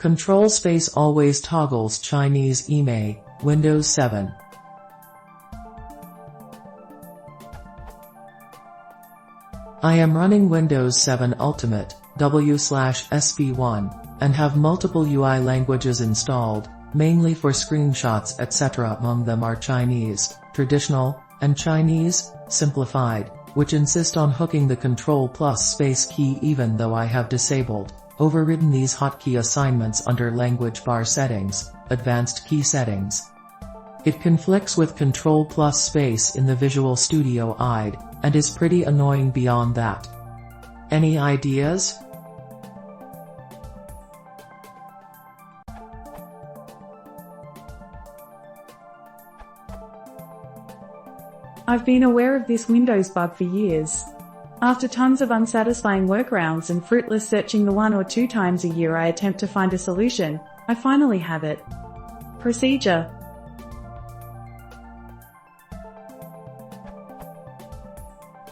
CTRL-Space always toggles Chinese IME, Windows 7. I am running Windows 7 Ultimate, W/SP1, and have multiple UI languages installed, mainly for screenshots etc. Among them are Chinese, Traditional, and Chinese, Simplified, which insist on hooking the Ctrl+Space key even though I have overridden these hotkey assignments under Language Bar Settings, Advanced Key Settings. It conflicts with Ctrl+Space in the Visual Studio IDE, and is pretty annoying beyond that. Any ideas? I've been aware of this Windows bug for years. After tons of unsatisfying workarounds and fruitless searching the 1 or 2 times a year I attempt to find a solution, I finally have it. Procedure.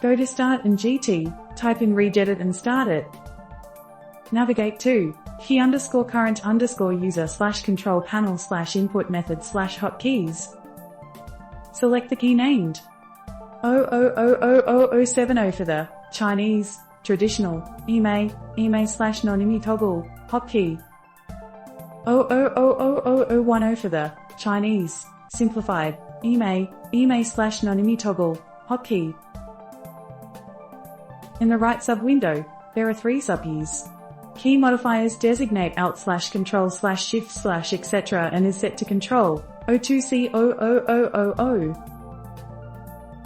Go to Start and GT, type in regedit and start it. Navigate to key_current_user/control panel/input method/hotkeys. Select the key named 00000070 for the Chinese, Traditional, IME/non-IME toggle, hotkey. 00000010 for the Chinese, Simplified, IME/non-IME toggle, hotkey. In the right sub-window, there are 3 subkeys. Key modifiers designate Alt/Control/Shift/ etc. and is set to Control, O2C00000.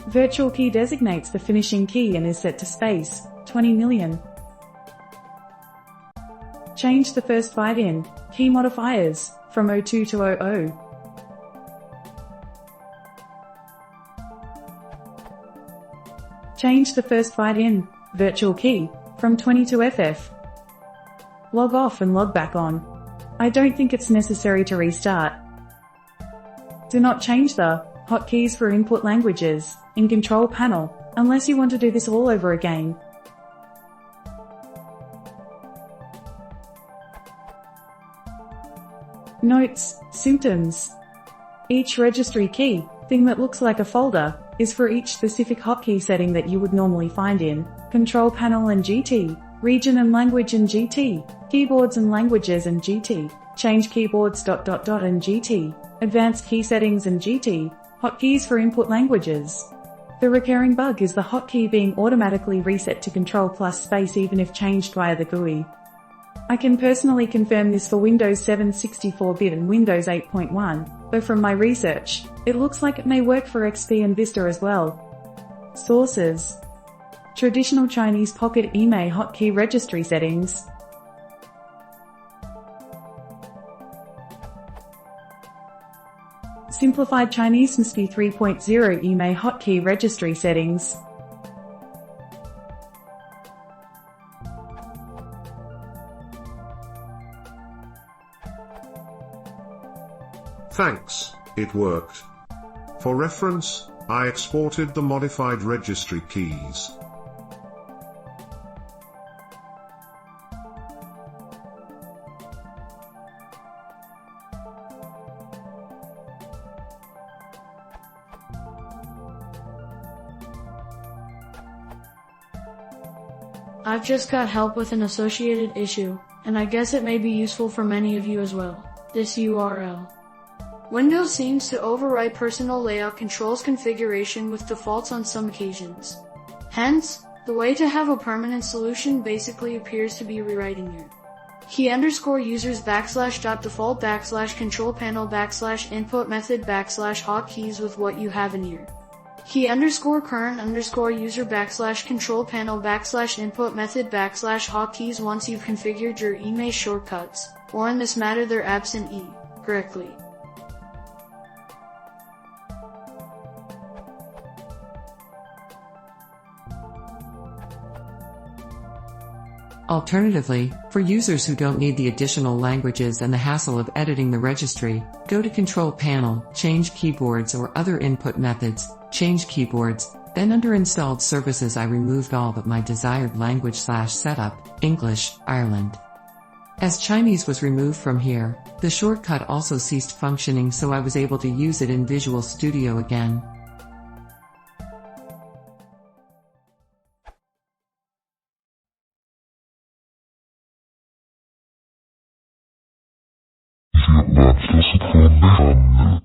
Virtual key designates the finishing key and is set to space, 20 million. Change the first byte in key modifiers from 02 to 00. Change the first byte in virtual key from 20 to FF. Log off and log back on. I don't think it's necessary to restart. Do not change the hotkeys for input languages in Control Panel, unless you want to do this all over again. Notes, symptoms. Each registry key, thing that looks like a folder, is for each specific hotkey setting that you would normally find in Control Panel and GT, Region and Language and GT, Keyboards and Languages and GT, Change Keyboards ... and GT, Advanced Key Settings and GT, Hotkeys for Input Languages. The recurring bug is the hotkey being automatically reset to Ctrl+Space even if changed via the GUI. I can personally confirm this for Windows 7 64-bit and Windows 8.1, though from my research, it looks like it may work for XP and Vista as well. Sources: Traditional Chinese Pocket IME Hotkey Registry Settings. Simplified Chinese IME 3.0 IME Hotkey Registry Settings. Thanks, it worked. For reference, I exported the modified registry keys. I've just got help with an associated issue, and I guess it may be useful for many of you as well. This URL. Windows seems to override personal layout controls configuration with defaults on some occasions. Hence, the way to have a permanent solution basically appears to be rewriting your key_users \default \control panel \input method /hotkeys with what you have in here. Key_current_user \control panel \input method /hotkeys once you've configured your IME shortcuts, or in this matter they're absent correctly. Alternatively, for users who don't need the additional languages and the hassle of editing the registry, go to Control Panel, change keyboards or other input methods, change keyboards, then under Installed Services I removed all but my desired language/setup, English, Ireland. As Chinese was removed from here, the shortcut also ceased functioning, so I was able to use it in Visual Studio again. Vietnamsche Synchronmechanik.